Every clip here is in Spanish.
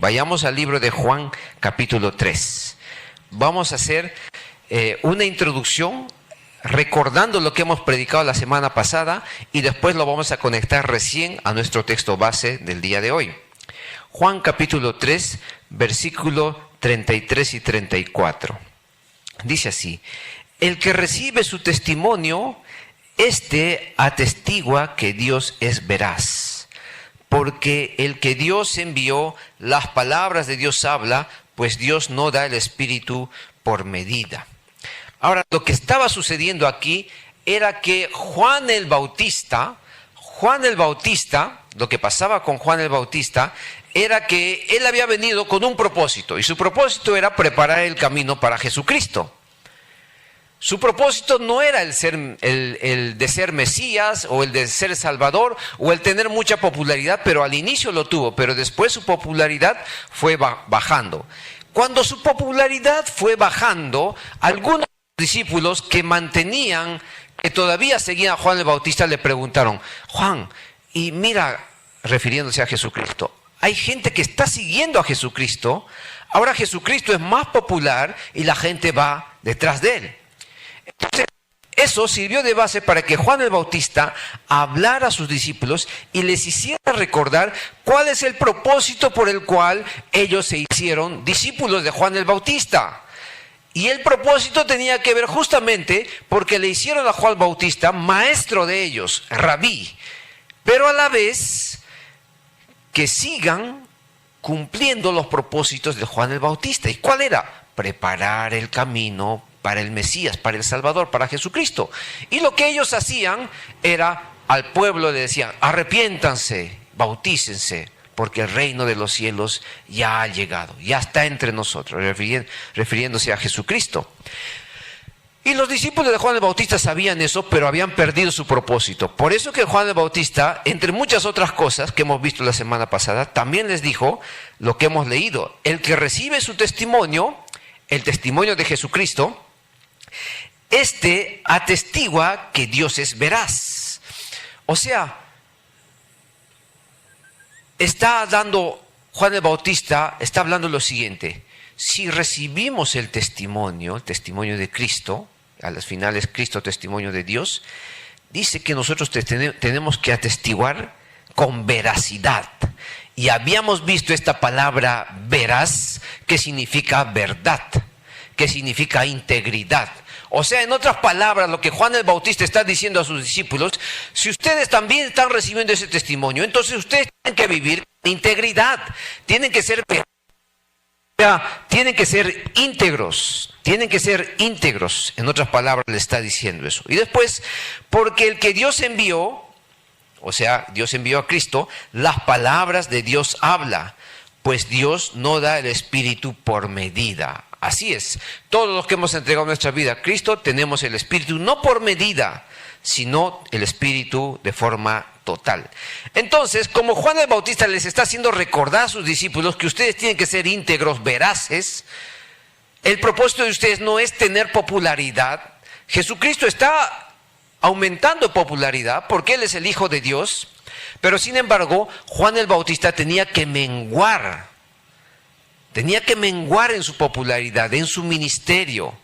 Vayamos al libro de Juan, capítulo 3. Vamos a hacer una introducción recordando lo que hemos predicado la semana pasada y después lo vamos a conectar recién a nuestro texto base del día de hoy. Juan capítulo 3, versículo 33 y 34. Dice así: el que recibe su testimonio, éste atestigua que Dios es veraz. Porque el que Dios envió, las palabras de Dios habla, pues Dios no da el Espíritu por medida. Ahora, lo que estaba sucediendo aquí era que Juan el Bautista, lo que pasaba con Juan el Bautista, era que él había venido con un propósito, y su propósito era preparar el camino para Jesucristo. Su propósito no era el de ser Mesías o el de ser Salvador o el tener mucha popularidad, pero al inicio lo tuvo, pero después su popularidad fue bajando. Cuando su popularidad fue bajando, algunos discípulos que todavía seguían a Juan el Bautista le preguntaron: Juan, y mira, refiriéndose a Jesucristo, hay gente que está siguiendo a Jesucristo, ahora Jesucristo es más popular y la gente va detrás de él. Entonces, eso sirvió de base para que Juan el Bautista hablara a sus discípulos y les hiciera recordar cuál es el propósito por el cual ellos se hicieron discípulos de Juan el Bautista. Y el propósito tenía que ver justamente porque le hicieron a Juan Bautista maestro de ellos, rabí, pero a la vez que sigan cumpliendo los propósitos de Juan el Bautista. ¿Y cuál era? Preparar el camino para el Mesías, para el Salvador, para Jesucristo. Y lo que ellos hacían era, al pueblo le decían: arrepiéntanse, bautícense, porque el reino de los cielos ya ha llegado, ya está entre nosotros, refiriéndose a Jesucristo. Y los discípulos de Juan el Bautista sabían eso, pero habían perdido su propósito. Por eso que Juan el Bautista, entre muchas otras cosas que hemos visto la semana pasada, también les dijo lo que hemos leído: el que recibe su testimonio, el testimonio de Jesucristo, este atestigua que Dios es veraz. O sea, Juan el Bautista está hablando lo siguiente: si recibimos el testimonio de Cristo, a las finales Cristo testimonio de Dios, dice que nosotros tenemos que atestiguar con veracidad. Y habíamos visto esta palabra veraz, que significa verdad, que significa integridad. O sea, en otras palabras, lo que Juan el Bautista está diciendo a sus discípulos: si ustedes también están recibiendo ese testimonio, entonces ustedes tienen que vivir con integridad, tienen que ser íntegros, En otras palabras, le está diciendo eso. Y después, porque el que Dios envió, o sea, Dios envió a Cristo, las palabras de Dios habla, pues Dios no da el Espíritu por medida. Así es, todos los que hemos entregado nuestra vida a Cristo tenemos el Espíritu no por medida, sino el Espíritu de forma total. Entonces, como Juan el Bautista les está haciendo recordar a sus discípulos que ustedes tienen que ser íntegros, veraces, el propósito de ustedes no es tener popularidad. Jesucristo está aumentando popularidad porque Él es el Hijo de Dios, pero sin embargo, Juan el Bautista tenía que menguar en su popularidad, en su ministerio.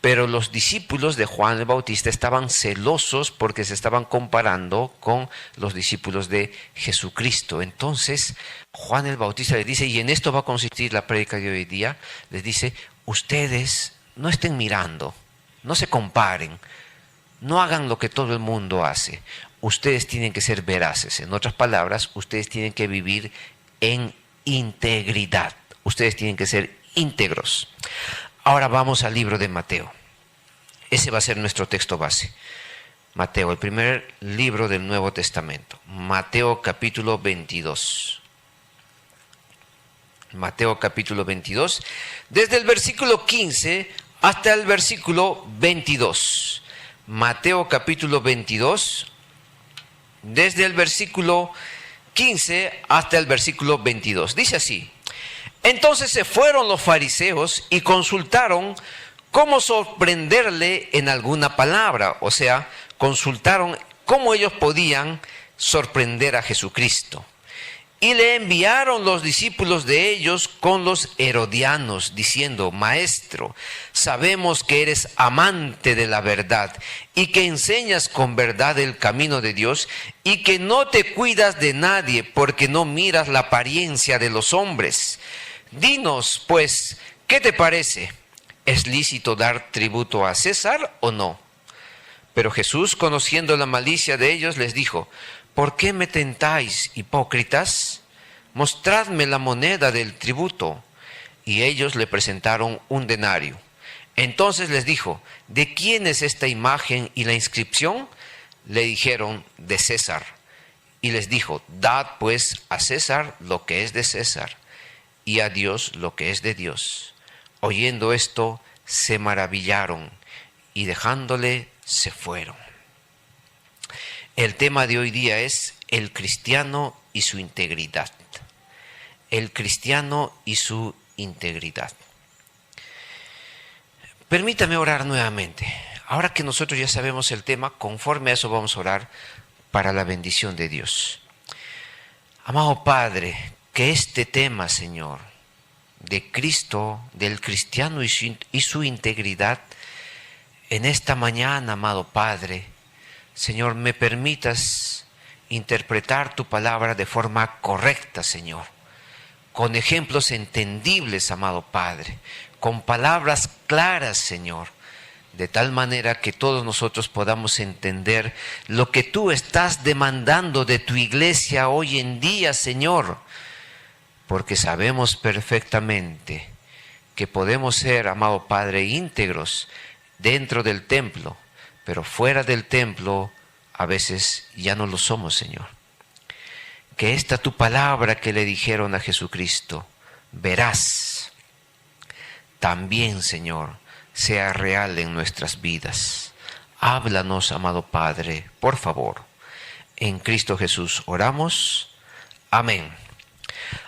Pero los discípulos de Juan el Bautista estaban celosos porque se estaban comparando con los discípulos de Jesucristo. Entonces, Juan el Bautista les dice, y en esto va a consistir la prédica de hoy día, les dice: ustedes no estén mirando, no se comparen, no hagan lo que todo el mundo hace. Ustedes tienen que ser veraces. En otras palabras, ustedes tienen que vivir en integridad. Ustedes tienen que ser íntegros. Ahora vamos al libro de Mateo. Ese va a ser nuestro texto base. Mateo, el primer libro del Nuevo Testamento. Mateo capítulo 22. Mateo capítulo 22, desde el versículo 15 hasta el versículo 22. Mateo capítulo 22, desde el versículo 15 hasta el versículo 22. Dice así: entonces se fueron los fariseos y consultaron cómo sorprenderle en alguna palabra. O sea, consultaron cómo ellos podían sorprender a Jesucristo. Y le enviaron los discípulos de ellos con los herodianos, diciendo: Maestro, sabemos que eres amante de la verdad y que enseñas con verdad el camino de Dios y que no te cuidas de nadie porque no miras la apariencia de los hombres. Dinos, pues, ¿qué te parece? ¿Es lícito dar tributo a César o no? Pero Jesús, conociendo la malicia de ellos, les dijo: ¿Por qué me tentáis, hipócritas? Mostradme la moneda del tributo. Y ellos le presentaron un denario. Entonces les dijo: ¿de quién es esta imagen y la inscripción? Le dijeron: de César. Y les dijo: dad pues a César lo que es de César, y a Dios lo que es de Dios. Oyendo esto, se maravillaron, y dejándole, se fueron. El tema de hoy día es el cristiano y su integridad. El cristiano y su integridad. Permítame orar nuevamente. Ahora que nosotros ya sabemos el tema, conforme a eso vamos a orar para la bendición de Dios. Amado Padre, que este tema, Señor, de Cristo, del cristiano y su integridad, en esta mañana, amado Padre, Señor, me permitas interpretar tu palabra de forma correcta, Señor, con ejemplos entendibles, amado Padre, con palabras claras, Señor, de tal manera que todos nosotros podamos entender lo que tú estás demandando de tu iglesia hoy en día, Señor, porque sabemos perfectamente que podemos ser, amado Padre, íntegros dentro del templo, pero fuera del templo a veces ya no lo somos, Señor. Que esta tu palabra que le dijeron a Jesucristo, verás, también, Señor, sea real en nuestras vidas. Háblanos, amado Padre, por favor. En Cristo Jesús oramos. Amén.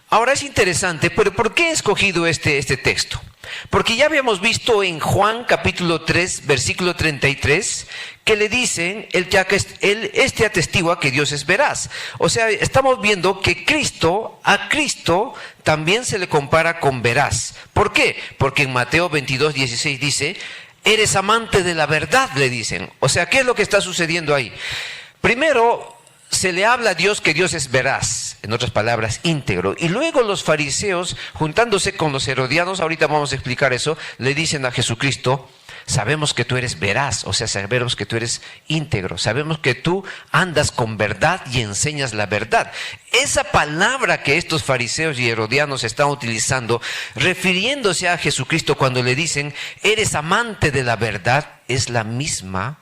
Ahora es interesante, pero ¿por qué he escogido este texto? Porque ya habíamos visto en Juan capítulo 3, versículo 33, que le dicen, este atestigua que Dios es veraz. O sea, estamos viendo que a Cristo también se le compara con veraz. ¿Por qué? Porque en Mateo 22, 16 dice, eres amante de la verdad, le dicen. O sea, ¿qué es lo que está sucediendo ahí? Primero, se le habla a Dios que Dios es veraz, en otras palabras, íntegro. Y luego los fariseos, juntándose con los herodianos, ahorita vamos a explicar eso, le dicen a Jesucristo, sabemos que tú eres veraz, o sea, sabemos que tú eres íntegro, sabemos que tú andas con verdad y enseñas la verdad. Esa palabra que estos fariseos y herodianos están utilizando, refiriéndose a Jesucristo cuando le dicen, eres amante de la verdad, es la misma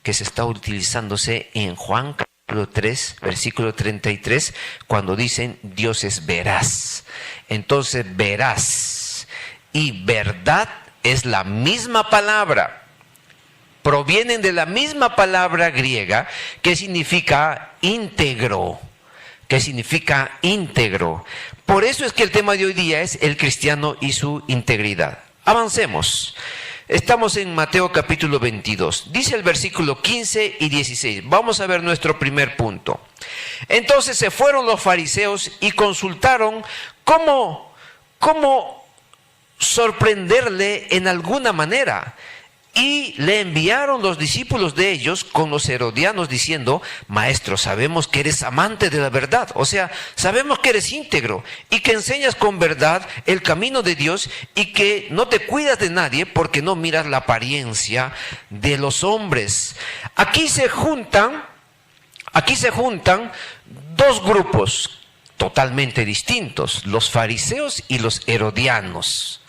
que se está utilizándose en Juan capítulo 3, versículo 33, cuando dicen Dios es veraz. Entonces, veraz y verdad es la misma palabra. Provienen de la misma palabra griega que significa íntegro. Que significa íntegro. Por eso es que el tema de hoy día es el cristiano y su integridad. Avancemos. Estamos en Mateo capítulo 22. Dice el versículo 15 y 16. Vamos a ver nuestro primer punto. Entonces se fueron los fariseos y consultaron cómo sorprenderle en alguna manera. Y le enviaron los discípulos de ellos con los herodianos diciendo, Maestro, sabemos que eres amante de la verdad, o sea, sabemos que eres íntegro y que enseñas con verdad el camino de Dios y que no te cuidas de nadie porque no miras la apariencia de los hombres. Aquí se juntan dos grupos totalmente distintos, los fariseos y los herodianos.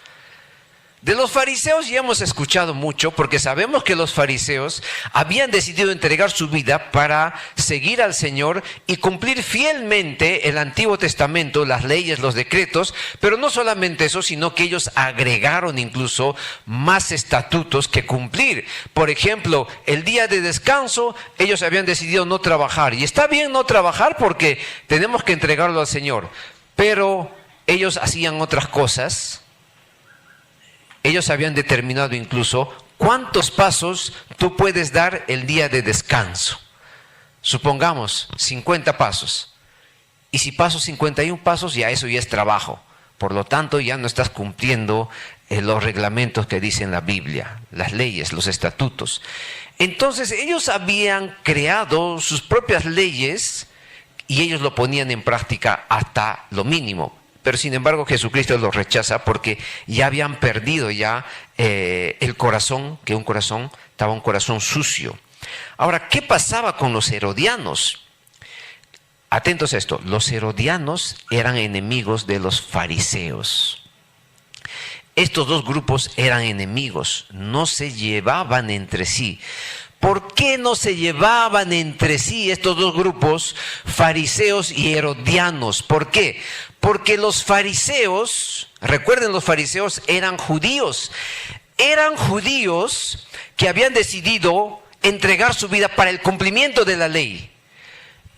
De los fariseos ya hemos escuchado mucho porque sabemos que los fariseos habían decidido entregar su vida para seguir al Señor y cumplir fielmente el Antiguo Testamento, las leyes, los decretos, pero no solamente eso, sino que ellos agregaron incluso más estatutos que cumplir. Por ejemplo, el día de descanso, ellos habían decidido no trabajar. Y está bien no trabajar porque tenemos que entregarlo al Señor, pero ellos hacían otras cosas. Ellos habían determinado incluso cuántos pasos tú puedes dar el día de descanso. Supongamos 50 pasos. Y si paso 51 pasos, ya eso ya es trabajo. Por lo tanto, ya no estás cumpliendo los reglamentos que dicen la Biblia, las leyes, los estatutos. Entonces, ellos habían creado sus propias leyes y ellos lo ponían en práctica hasta lo mínimo. Pero sin embargo, Jesucristo los rechaza porque ya habían perdido ya el corazón, que un corazón estaba un corazón sucio. Ahora, ¿qué pasaba con los herodianos? Atentos a esto, los herodianos eran enemigos de los fariseos. Estos dos grupos eran enemigos, no se llevaban entre sí. ¿Por qué no se llevaban entre sí estos dos grupos, fariseos y herodianos? ¿Por qué? Porque los fariseos, recuerden, los fariseos eran judíos que habían decidido entregar su vida para el cumplimiento de la ley.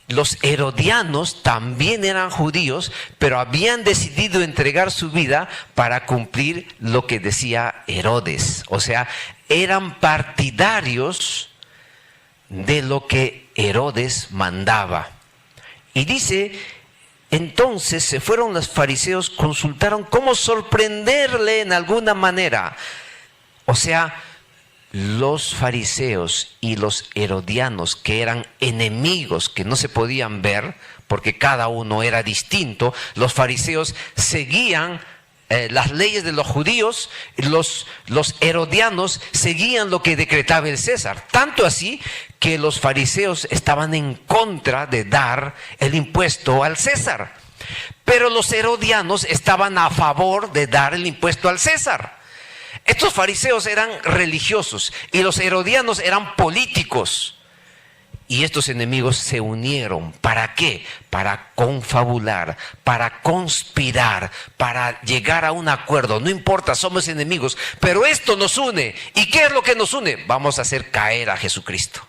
Los herodianos también eran judíos, pero habían decidido entregar su vida para cumplir lo que decía Herodes. O sea, eran partidarios de lo que Herodes mandaba. Y dice, entonces se fueron los fariseos, consultaron cómo sorprenderle en alguna manera. O sea, los fariseos y los herodianos, que eran enemigos, que no se podían ver, porque cada uno era distinto, los fariseos seguían las leyes de los judíos, los herodianos seguían lo que decretaba el César. Tanto así que los fariseos estaban en contra de dar el impuesto al César. Pero los herodianos estaban a favor de dar el impuesto al César. Estos fariseos eran religiosos y los herodianos eran políticos. Y estos enemigos se unieron. ¿Para qué? Para confabular, para conspirar, para llegar a un acuerdo. No importa, somos enemigos, pero esto nos une. ¿Y qué es lo que nos une? Vamos a hacer caer a Jesucristo.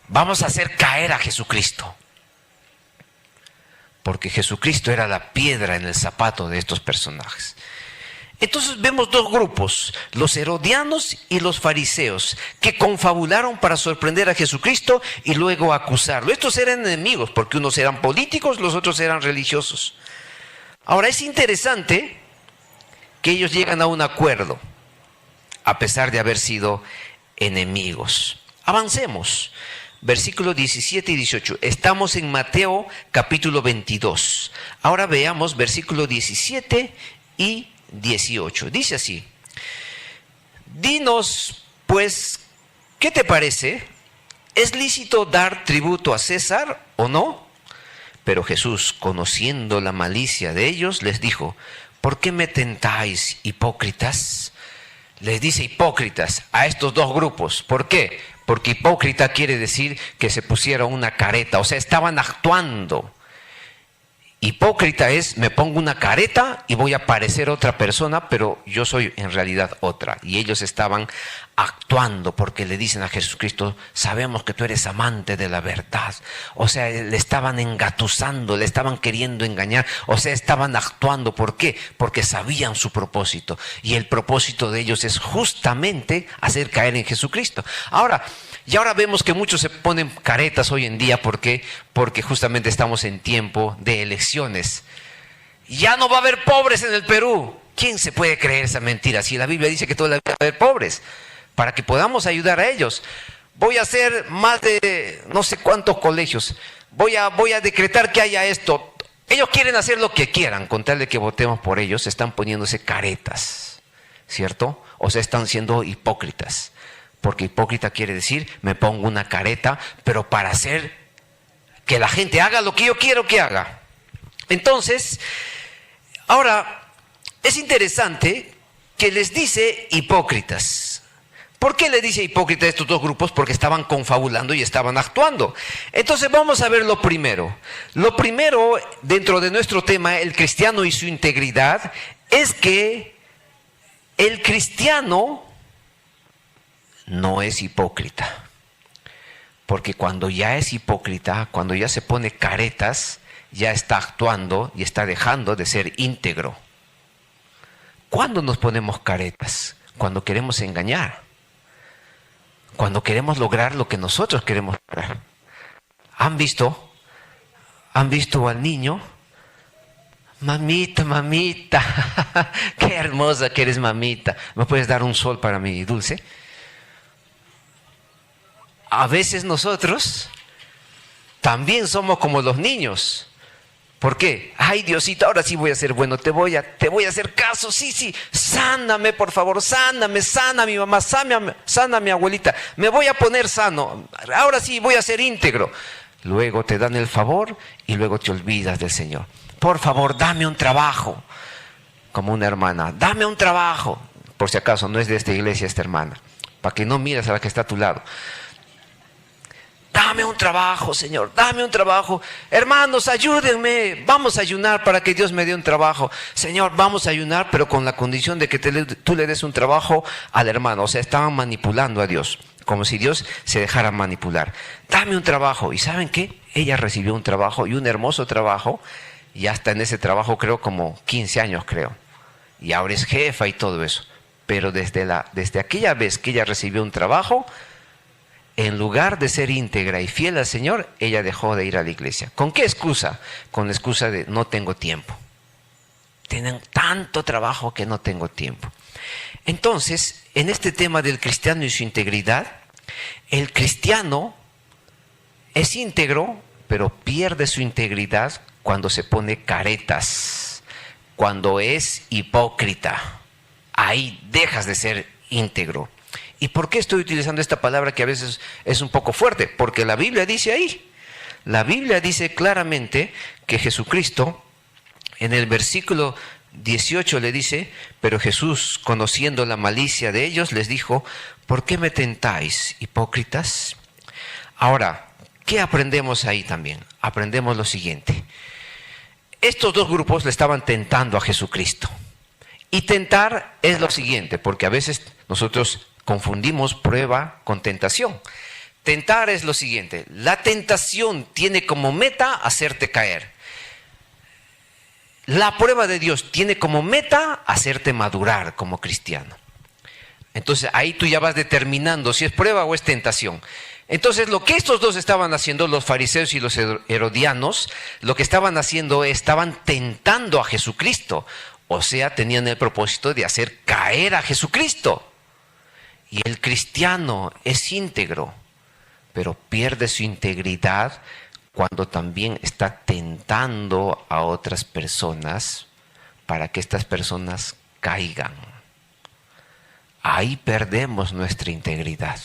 Vamos a hacer caer a Jesucristo. Porque Jesucristo era la piedra en el zapato de estos personajes. Entonces vemos dos grupos, los herodianos y los fariseos, que confabularon para sorprender a Jesucristo y luego acusarlo. Estos eran enemigos porque unos eran políticos, los otros eran religiosos. Ahora es interesante que ellos llegan a un acuerdo, a pesar de haber sido enemigos. Avancemos. Versículos 17 y 18. Estamos en Mateo capítulo 22. Ahora veamos versículos 17 y 18. Dice así: dinos, pues, ¿qué te parece? ¿Es lícito dar tributo a César o no? Pero Jesús, conociendo la malicia de ellos, les dijo: ¿por qué me tentáis, hipócritas? Les dice hipócritas a estos dos grupos. ¿Por qué? Porque hipócrita quiere decir que se pusieron una careta, o sea, estaban actuando. Hipócrita es, me pongo una careta y voy a parecer otra persona, pero yo soy en realidad otra. Y ellos estaban actuando porque le dicen a Jesucristo: sabemos que tú eres amante de la verdad. O sea, le estaban engatusando, le estaban queriendo engañar. O sea, estaban actuando. ¿Por qué? Porque sabían su propósito. Y el propósito de ellos es justamente hacer caer en Jesucristo. Ahora vemos que muchos se ponen caretas hoy en día. ¿Por qué? Porque justamente estamos en tiempo de elecciones. Ya no va a haber pobres en el Perú. ¿Quién se puede creer esa mentira? Si la Biblia dice que todavía va a haber pobres, para que podamos ayudar a ellos. Voy a hacer más de no sé cuántos colegios. Voy a decretar que haya esto. Ellos quieren hacer lo que quieran, con tal de que votemos por ellos. Están poniéndose caretas, ¿cierto? O sea, están siendo hipócritas. Porque hipócrita quiere decir, me pongo una careta, pero para hacer que la gente haga lo que yo quiero que haga. Entonces, ahora, es interesante que les dice hipócritas. ¿Por qué le dice hipócritas a estos dos grupos? Porque estaban confabulando y estaban actuando. Entonces vamos a ver lo primero. Lo primero, dentro de nuestro tema, el cristiano y su integridad, es que el cristiano no es hipócrita. Porque cuando ya es hipócrita, cuando ya se pone caretas, ya está actuando y está dejando de ser íntegro. ¿Cuándo nos ponemos caretas? Cuando queremos engañar. Cuando queremos lograr lo que nosotros queremos lograr. ¿Han visto ¿Han visto al niño? Mamita, mamita, qué hermosa que eres, mamita. ¿Me puedes dar un sol para mi dulce? A veces nosotros también somos como los niños. ¿Por qué? Ay, Diosito, ahora sí voy a ser bueno, te voy a hacer caso, sí, sáname, por favor, sáname, sana a mi mamá, sana a mi abuelita, me voy a poner sano, ahora sí voy a ser íntegro. Luego te dan el favor y luego te olvidas del Señor. Por favor, dame un trabajo, como una hermana, dame un trabajo, por si acaso no es de esta iglesia esta hermana, para que no mires a la que está a tu lado. Dame un trabajo, Señor, dame un trabajo. Hermanos, ayúdenme. Vamos a ayunar para que Dios me dé un trabajo. Señor, vamos a ayunar, pero con la condición de que tú le des un trabajo al hermano. O sea, estaban manipulando a Dios, como si Dios se dejara manipular. Dame un trabajo. ¿Y saben qué? Ella recibió un trabajo y un hermoso trabajo. Y hasta en ese trabajo creo como 15 años, creo. Y ahora es jefa y todo eso. Pero desde aquella vez que ella recibió un trabajo, en lugar de ser íntegra y fiel al Señor, ella dejó de ir a la iglesia. ¿Con qué excusa? Con la excusa de no tengo tiempo. Tienen tanto trabajo que no tengo tiempo. Entonces, en este tema del cristiano y su integridad, el cristiano es íntegro, pero pierde su integridad cuando se pone caretas, cuando es hipócrita. Ahí dejas de ser íntegro. ¿Y por qué estoy utilizando esta palabra que a veces es un poco fuerte? Porque la Biblia dice ahí, la Biblia dice claramente que Jesucristo, en el versículo 18 le dice, pero Jesús, conociendo la malicia de ellos, les dijo, ¿por qué me tentáis, hipócritas? Ahora, ¿qué aprendemos ahí también? Aprendemos lo siguiente. Estos dos grupos le estaban tentando a Jesucristo. Y tentar es lo siguiente, porque a veces nosotros confundimos prueba con tentación. Tentar es lo siguiente, la tentación tiene como meta hacerte caer. La prueba de Dios tiene como meta hacerte madurar como cristiano. Entonces ahí tú ya vas determinando si es prueba o es tentación. Entonces lo que estos dos estaban haciendo, los fariseos y los herodianos, lo que estaban haciendo estaban tentando a Jesucristo. O sea, tenían el propósito de hacer caer a Jesucristo. Y el cristiano es íntegro, pero pierde su integridad cuando también está tentando a otras personas para que estas personas caigan. Ahí perdemos nuestra integridad.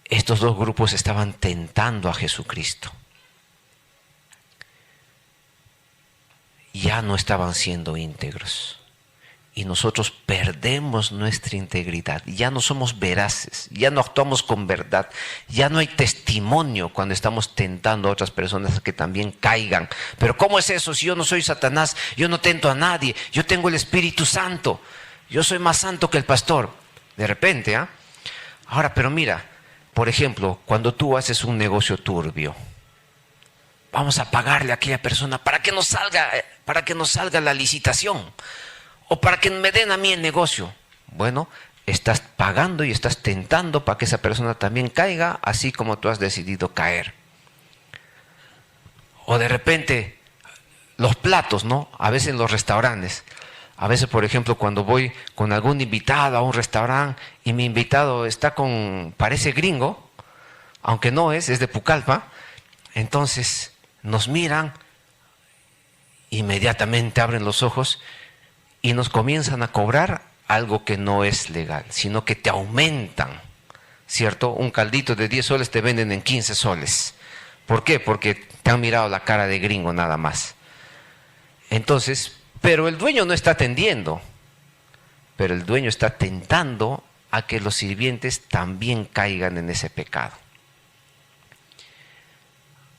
Estos dos grupos estaban tentando a Jesucristo. Ya no estaban siendo íntegros. Y nosotros perdemos nuestra integridad, ya no somos veraces, ya no actuamos con verdad, ya no hay testimonio cuando estamos tentando a otras personas a que también caigan. Pero ¿cómo es eso? Si yo no soy Satanás, yo no tento a nadie, yo tengo el Espíritu Santo, yo soy más santo que el pastor. De repente, ¿ah? Ahora, pero mira, por ejemplo, cuando tú haces un negocio turbio, vamos a pagarle a aquella persona para que nos salga la licitación. O para que me den a mí el negocio. Bueno, estás pagando y estás tentando para que esa persona también caiga, así como tú has decidido caer. O de repente, los platos, ¿no? A veces en los restaurantes. A veces, por ejemplo, cuando voy con algún invitado a un restaurante y mi invitado parece gringo, aunque no es de Pucallpa, entonces nos miran, inmediatamente abren los ojos y nos comienzan a cobrar algo que no es legal, sino que te aumentan, ¿cierto? Un caldito de 10 soles te venden en 15 soles. ¿Por qué? Porque te han mirado la cara de gringo nada más. Entonces, pero el dueño no está atendiendo, pero el dueño está tentando a que los sirvientes también caigan en ese pecado.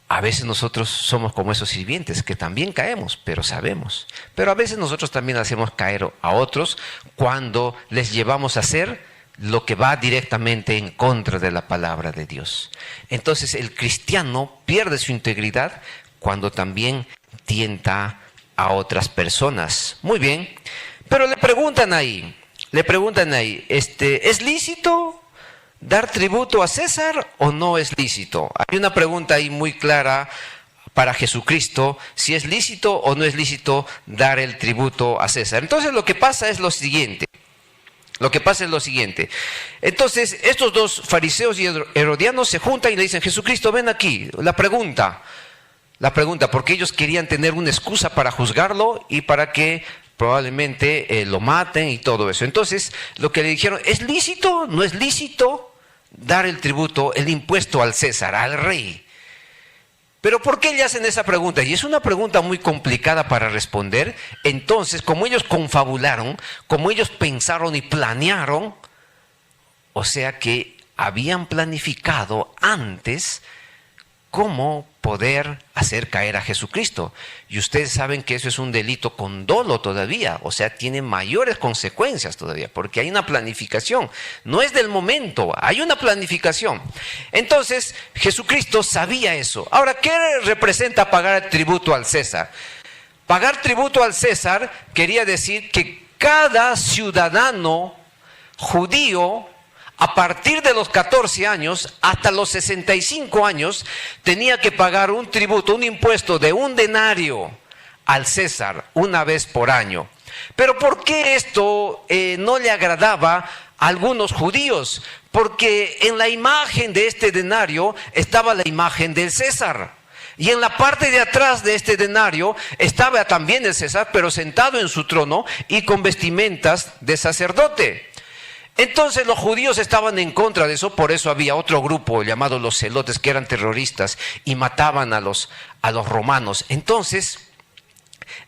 A veces nosotros somos como esos sirvientes que también caemos, pero sabemos. Pero a veces nosotros también hacemos caer a otros cuando les llevamos a hacer lo que va directamente en contra de la palabra de Dios. Entonces el cristiano pierde su integridad cuando también tienta a otras personas. Muy bien, pero le preguntan ahí, ¿es lícito dar tributo a César o no es lícito? Hay una pregunta ahí muy clara para Jesucristo si es lícito o no es lícito dar el tributo a César. Entonces lo que pasa es lo siguiente. Entonces estos dos fariseos y herodianos se juntan y le dicen: Jesucristo, ven aquí. La pregunta, porque ellos querían tener una excusa para juzgarlo y para que probablemente lo maten y todo eso. Entonces lo que le dijeron: ¿es lícito? ¿No es lícito dar el tributo, el impuesto al César, al rey? Pero ¿por qué le hacen esa pregunta? Y es una pregunta muy complicada para responder. Entonces, como ellos confabularon, como ellos pensaron y planearon, o sea que habían planificado antes cómo poder hacer caer a Jesucristo. Y ustedes saben que eso es un delito con dolo todavía, o sea, tiene mayores consecuencias todavía, porque hay una planificación. No es del momento, hay una planificación. Entonces, Jesucristo sabía eso. Ahora, ¿qué representa pagar tributo al César? Pagar tributo al César quería decir que cada ciudadano judío, a partir de los 14 años hasta los 65 años, tenía que pagar un tributo, un impuesto de un denario al César una vez por año. Pero ¿por qué esto no le agradaba a algunos judíos? Porque en la imagen de este denario estaba la imagen del César. Y en la parte de atrás de este denario estaba también el César, pero sentado en su trono y con vestimentas de sacerdote. Entonces los judíos estaban en contra de eso, por eso había otro grupo llamado los celotes, que eran terroristas y mataban a los romanos. Entonces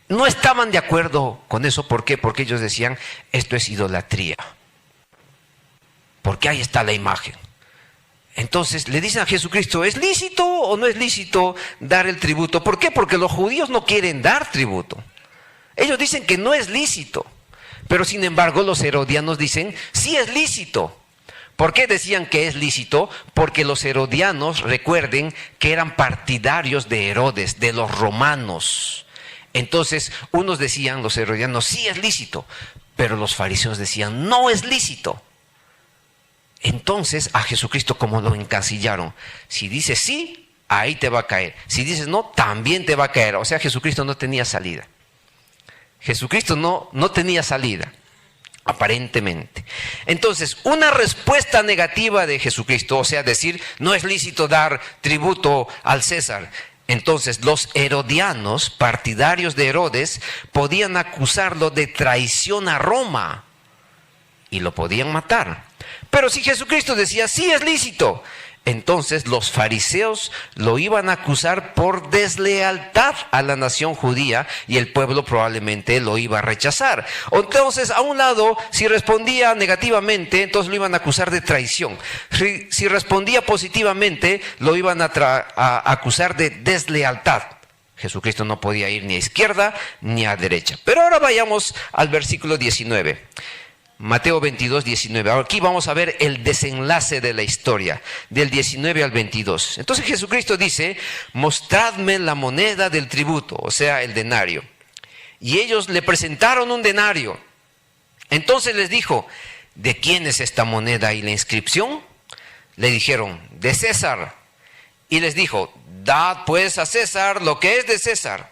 no estaban de acuerdo con eso. ¿Por qué? Porque ellos decían: esto es idolatría, porque ahí está la imagen. Entonces le dicen a Jesucristo: ¿es lícito o no es lícito dar el tributo? ¿Por qué? Porque los judíos no quieren dar tributo. Ellos dicen que no es lícito. Pero sin embargo los herodianos dicen: sí es lícito. ¿Por qué decían que es lícito? Porque los herodianos, recuerden que eran partidarios de Herodes, de los romanos. Entonces unos decían, los herodianos: sí es lícito. Pero los fariseos decían: no es lícito. Entonces a Jesucristo, como lo encasillaron, si dices sí, ahí te va a caer. Si dices no, también te va a caer. O sea, Jesucristo no tenía salida. Jesucristo no tenía salida, aparentemente. Entonces, una respuesta negativa de Jesucristo, o sea, decir: no es lícito dar tributo al César. Entonces, los herodianos, partidarios de Herodes, podían acusarlo de traición a Roma y lo podían matar. Pero si Jesucristo decía: sí es lícito, entonces los fariseos lo iban a acusar por deslealtad a la nación judía y el pueblo probablemente lo iba a rechazar. Entonces, a un lado, si respondía negativamente, entonces lo iban a acusar de traición. Si respondía positivamente, lo iban a acusar de deslealtad. Jesucristo no podía ir ni a izquierda ni a derecha. Pero ahora vayamos al versículo 19. Mateo 22, 19. Aquí vamos a ver el desenlace de la historia, del 19 al 22. Entonces Jesucristo dice: mostradme la moneda del tributo, o sea, el denario. Y ellos le presentaron un denario. Entonces les dijo: ¿de quién es esta moneda y la inscripción? Le dijeron: de César. Y les dijo: dad pues a César lo que es de César,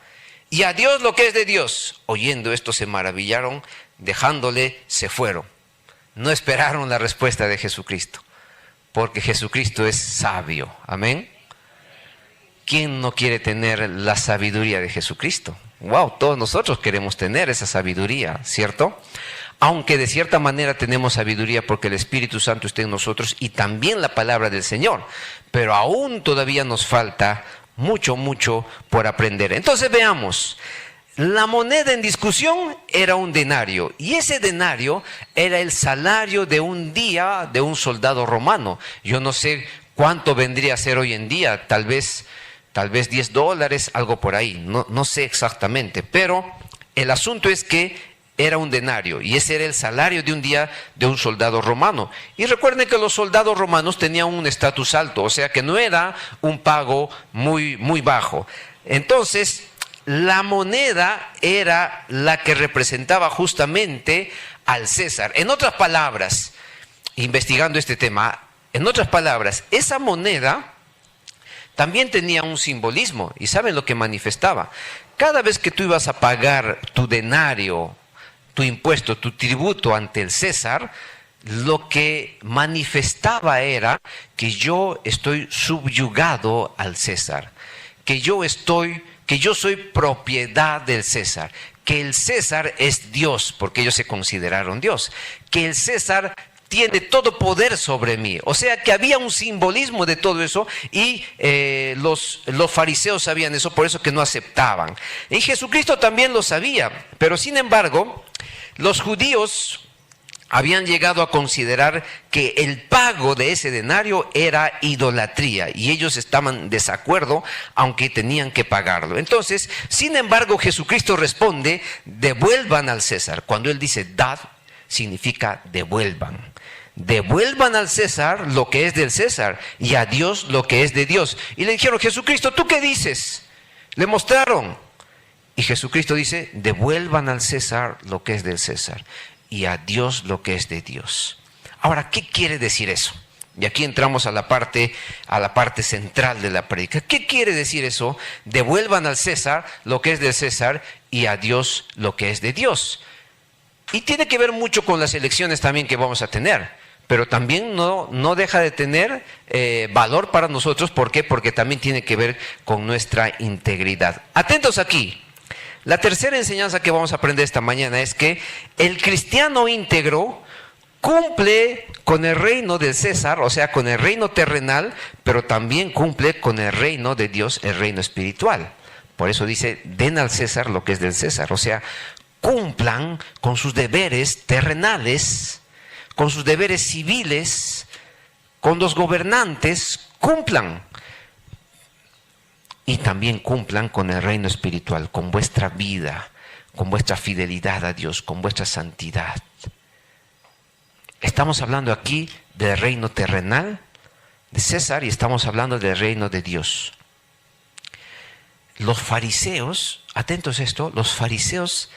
y a Dios lo que es de Dios. Oyendo esto se maravillaron, dejándole se fueron. No esperaron la respuesta de Jesucristo, porque Jesucristo es sabio. Amén. ¿Quién no quiere tener la sabiduría de Jesucristo? Wow, todos nosotros queremos tener esa sabiduría, ¿cierto? Aunque de cierta manera tenemos sabiduría porque el Espíritu Santo está en nosotros y también la palabra del Señor, pero aún todavía nos falta mucho por aprender. Entonces veamos. La moneda en discusión era un denario, y ese denario era el salario de un día de un soldado romano. Yo no sé cuánto vendría a ser hoy en día, tal vez $10, algo por ahí, no sé exactamente, pero el asunto es que era un denario, y ese era el salario de un día de un soldado romano. Y recuerden que los soldados romanos tenían un estatus alto, o sea que no era un pago muy bajo. Entonces, la moneda era la que representaba justamente al César. En otras palabras, investigando este tema, esa moneda también tenía un simbolismo. ¿Y saben lo que manifestaba? Cada vez que tú ibas a pagar tu denario, tu impuesto, tu tributo ante el César, lo que manifestaba era que yo estoy subyugado al César, que yo soy propiedad del César, que el César es Dios, porque ellos se consideraron Dios, que el César tiene todo poder sobre mí. O sea que había un simbolismo de todo eso y los fariseos sabían eso, por eso que no aceptaban. Y Jesucristo también lo sabía, pero sin embargo, los judíos habían llegado a considerar que el pago de ese denario era idolatría y ellos estaban en desacuerdo, aunque tenían que pagarlo. Entonces, sin embargo, Jesucristo responde: devuelvan al César. Cuando él dice dad, significa devuelvan. Devuelvan al César lo que es del César y a Dios lo que es de Dios. Y le dijeron: Jesucristo, ¿tú qué dices? Le mostraron. Y Jesucristo dice: devuelvan al César lo que es del César y a Dios lo que es de Dios. Ahora, ¿qué quiere decir eso? Y aquí entramos a la parte central de la prédica. ¿Qué quiere decir eso? Devuelvan al César lo que es del César y a Dios lo que es de Dios. Y tiene que ver mucho con las elecciones también que vamos a tener. Pero también no deja de tener valor para nosotros. ¿Por qué? Porque también tiene que ver con nuestra integridad. Atentos aquí. La tercera enseñanza que vamos a aprender esta mañana es que el cristiano íntegro cumple con el reino del César, o sea, con el reino terrenal, pero también cumple con el reino de Dios, el reino espiritual. Por eso dice: den al César lo que es del César. O sea, cumplan con sus deberes terrenales, con sus deberes civiles, con los gobernantes, cumplan. Y también cumplan con el reino espiritual, con vuestra vida, con vuestra fidelidad a Dios, con vuestra santidad. Estamos hablando aquí del reino terrenal de César y estamos hablando del reino de Dios. Los fariseos, atentos a esto, los fariseos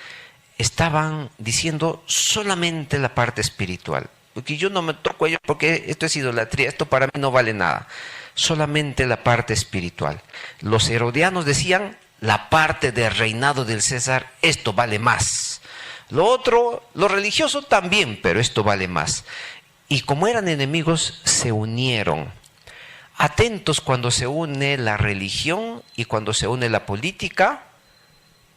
estaban diciendo solamente la parte espiritual. Porque yo no me toco a ello porque esto es idolatría, esto para mí no vale nada. Solamente la parte espiritual. Los herodianos decían: la parte del reinado del César, esto vale más. Lo otro, lo religioso también, pero esto vale más. Y como eran enemigos, se unieron. Atentos cuando se une la religión y cuando se une la política.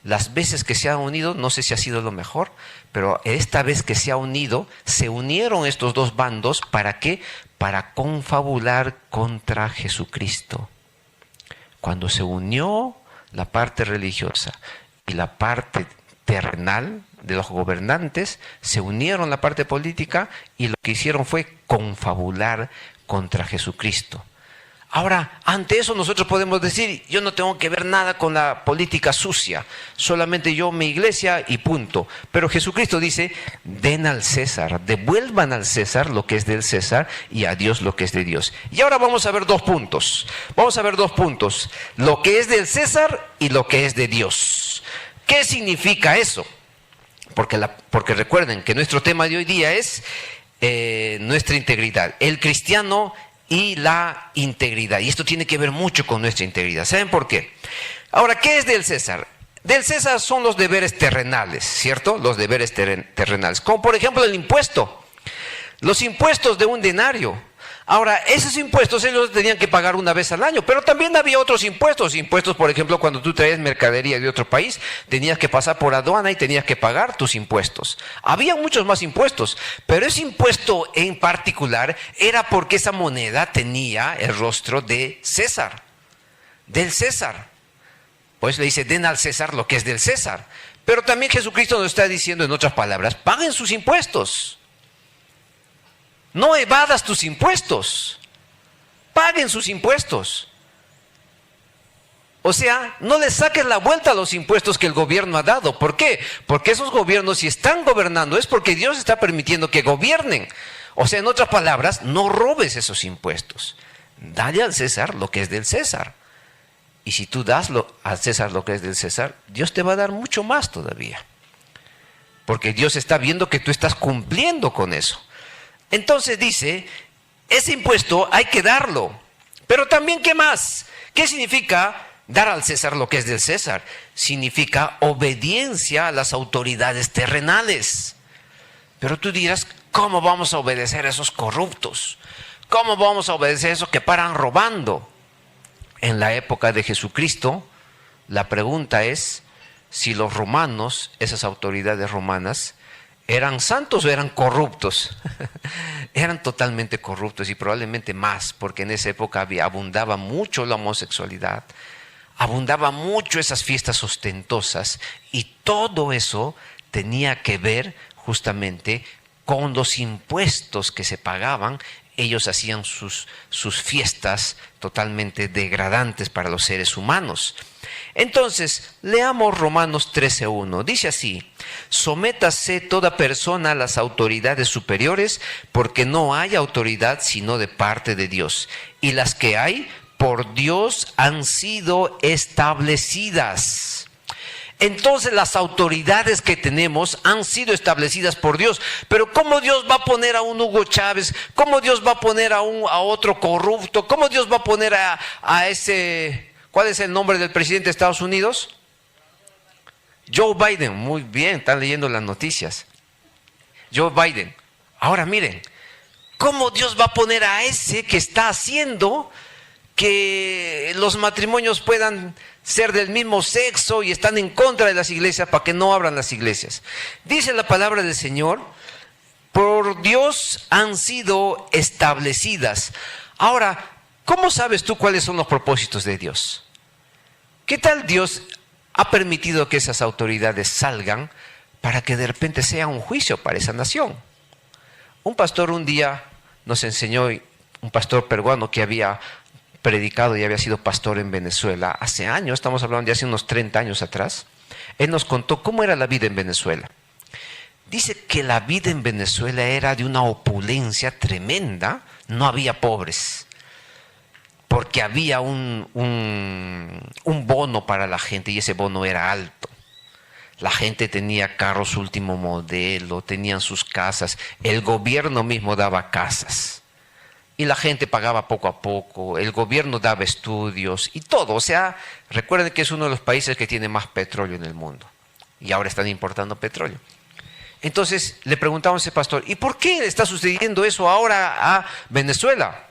Las veces que se han unido, no sé si ha sido lo mejor, pero esta vez que se ha unido, se unieron estos dos bandos. ¿Para qué? Para confabular contra Jesucristo. Cuando se unió la parte religiosa y la parte terrenal de los gobernantes, se unieron la parte política y lo que hicieron fue confabular contra Jesucristo. Ahora, ante eso nosotros podemos decir: yo no tengo que ver nada con la política sucia, solamente yo, mi iglesia y punto. Pero Jesucristo dice: den al César, devuelvan al César lo que es del César y a Dios lo que es de Dios. Y ahora vamos a ver dos puntos. Vamos a ver dos puntos: lo que es del César y lo que es de Dios. ¿Qué significa eso? Porque recuerden que nuestro tema de hoy día es nuestra integridad. El cristiano y la integridad. Y esto tiene que ver mucho con nuestra integridad. ¿Saben por qué? Ahora, ¿qué es del César? Del César son los deberes terrenales, ¿cierto? Los deberes terrenales. Como por ejemplo el impuesto. Los impuestos de un denario. Ahora, esos impuestos ellos tenían que pagar una vez al año, pero también había otros impuestos. Impuestos, por ejemplo, cuando tú traías mercadería de otro país, tenías que pasar por aduana y tenías que pagar tus impuestos. Había muchos más impuestos, pero ese impuesto en particular era porque esa moneda tenía el rostro de César, del César. Pues le dice: den al César lo que es del César. Pero también Jesucristo nos está diciendo, en otras palabras, paguen sus impuestos. No evadas tus impuestos. Paguen sus impuestos. O sea, no le saques la vuelta a los impuestos que el gobierno ha dado. ¿Por qué? Porque esos gobiernos, si están gobernando, es porque Dios está permitiendo que gobiernen. O sea, en otras palabras, no robes esos impuestos. Dale al César lo que es del César. Y si tú das al César lo que es del César, Dios te va a dar mucho más todavía. Porque Dios está viendo que tú estás cumpliendo con eso. Entonces dice: ese impuesto hay que darlo. Pero también, ¿qué más? ¿Qué significa dar al César lo que es del César? Significa obediencia a las autoridades terrenales. Pero tú dirás, ¿cómo vamos a obedecer a esos corruptos? ¿Cómo vamos a obedecer a esos que paran robando? En la época de Jesucristo, la pregunta es si los romanos, esas autoridades romanas, ¿eran santos o eran corruptos? Eran totalmente corruptos y probablemente más, porque en esa época abundaba mucho la homosexualidad, abundaba mucho esas fiestas ostentosas y todo eso tenía que ver justamente con los impuestos que se pagaban. Ellos hacían sus fiestas totalmente degradantes para los seres humanos. Entonces, leamos Romanos 13:1. Dice así: sométase toda persona a las autoridades superiores, porque no hay autoridad sino de parte de Dios. Y las que hay, por Dios han sido establecidas. Entonces las autoridades que tenemos han sido establecidas por Dios. Pero ¿cómo Dios va a poner a un Hugo Chávez? ¿Cómo Dios va a poner a otro corrupto? ¿Cómo Dios va a poner a ese... ¿Cuál es el nombre del presidente de Estados Unidos? Joe Biden. Muy bien, están leyendo las noticias. Joe Biden. Ahora miren, ¿cómo Dios va a poner a ese que está haciendo que los matrimonios puedan ser del mismo sexo y están en contra de las iglesias para que no abran las iglesias? Dice la palabra del Señor, por Dios han sido establecidas. Ahora, ¿cómo sabes tú cuáles son los propósitos de Dios? ¿Qué tal Dios ha permitido que esas autoridades salgan para que de repente sea un juicio para esa nación? Un pastor un día nos enseñó, un pastor peruano que había predicado y había sido pastor en Venezuela hace años, estamos hablando de hace unos 30 años atrás. Él nos contó cómo era la vida en Venezuela. Dice que la vida en Venezuela era de una opulencia tremenda, no había pobres, porque había un bono para la gente y ese bono era alto. La gente tenía carros último modelo, tenían sus casas, el gobierno mismo daba casas. Y la gente pagaba poco a poco, el gobierno daba estudios y todo. O sea, recuerden que es uno de los países que tiene más petróleo en el mundo. Y ahora están importando petróleo. Entonces le preguntamos a ese pastor, ¿y por qué está sucediendo eso ahora a Venezuela?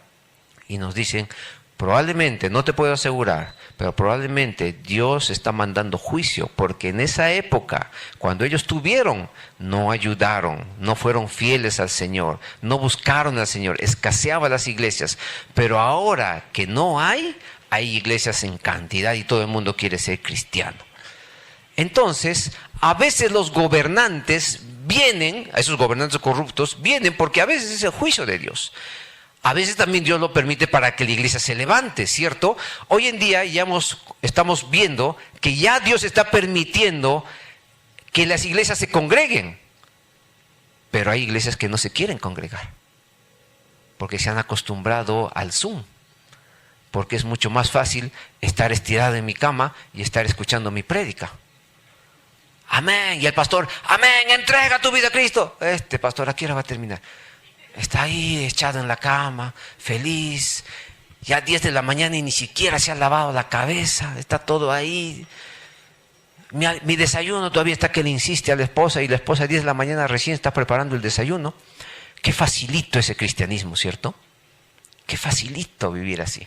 Y nos dicen, probablemente, no te puedo asegurar, pero probablemente Dios está mandando juicio, porque en esa época, cuando ellos tuvieron, no ayudaron, no fueron fieles al Señor, no buscaron al Señor, escaseaban las iglesias. Pero ahora que no hay iglesias en cantidad y todo el mundo quiere ser cristiano. Entonces, a veces los gobernantes vienen, a esos gobernantes corruptos, vienen porque a veces es el juicio de Dios. A veces también Dios lo permite para que la iglesia se levante, ¿cierto? Hoy en día ya estamos viendo que ya Dios está permitiendo que las iglesias se congreguen. Pero hay iglesias que no se quieren congregar, porque se han acostumbrado al Zoom. Porque es mucho más fácil estar estirado en mi cama y estar escuchando mi prédica. Amén. Y el pastor, amén, entrega tu vida a Cristo. Este pastor, ¿a qué hora va a terminar? Está ahí echado en la cama, feliz, ya 10 de la mañana y ni siquiera se ha lavado la cabeza, está todo ahí. Mi desayuno todavía está que le insiste a la esposa y la esposa a 10 de la mañana recién está preparando el desayuno. Qué facilito ese cristianismo, ¿cierto? Qué facilito vivir así.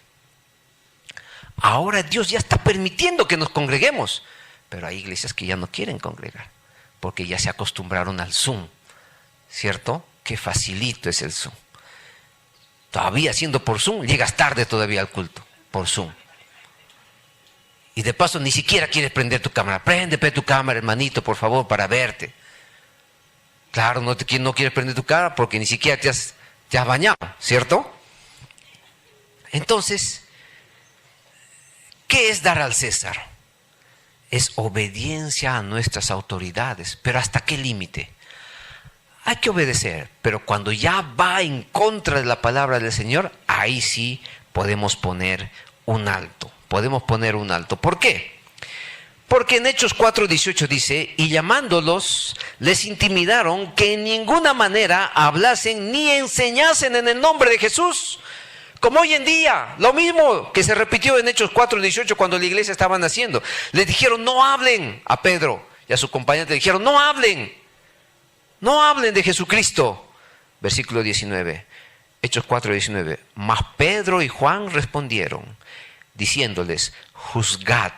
Ahora Dios ya está permitiendo que nos congreguemos, pero hay iglesias que ya no quieren congregar, porque ya se acostumbraron al Zoom, ¿cierto? Qué facilito es el Zoom. Todavía siendo por Zoom, llegas tarde todavía al culto, por Zoom. Y de paso ni siquiera quieres prender tu cámara. Prende tu cámara, hermanito, por favor, para verte. Claro, no quieres prender tu cámara porque ni siquiera te has bañado, ¿cierto? Entonces, ¿qué es dar al César? Es obediencia a nuestras autoridades, pero ¿hasta qué límite? Hay que obedecer, pero cuando ya va en contra de la palabra del Señor, ahí sí podemos poner un alto. Podemos poner un alto. ¿Por qué? Porque en Hechos 4:18 dice, y llamándolos, les intimidaron que en ninguna manera hablasen ni enseñasen en el nombre de Jesús. Como hoy en día, lo mismo que se repitió en Hechos 4:18 cuando la iglesia estaba naciendo. Les dijeron, no hablen a Pedro y a su compañero, le dijeron, no hablen de Jesucristo. Versículo 19, Hechos 4:19. Mas Pedro y Juan respondieron, diciéndoles, juzgad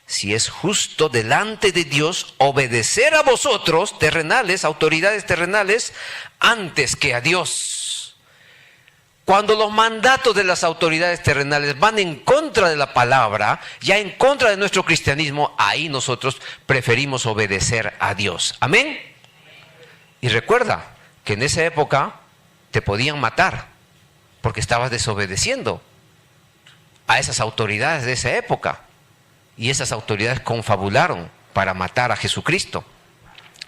si es justo delante de Dios obedecer a vosotros, terrenales, autoridades terrenales, antes que a Dios. Cuando los mandatos de las autoridades terrenales van en contra de la palabra, ya en contra de nuestro cristianismo, ahí nosotros preferimos obedecer a Dios. Amén. Y recuerda que en esa época te podían matar porque estabas desobedeciendo a esas autoridades de esa época. Y esas autoridades confabularon para matar a Jesucristo.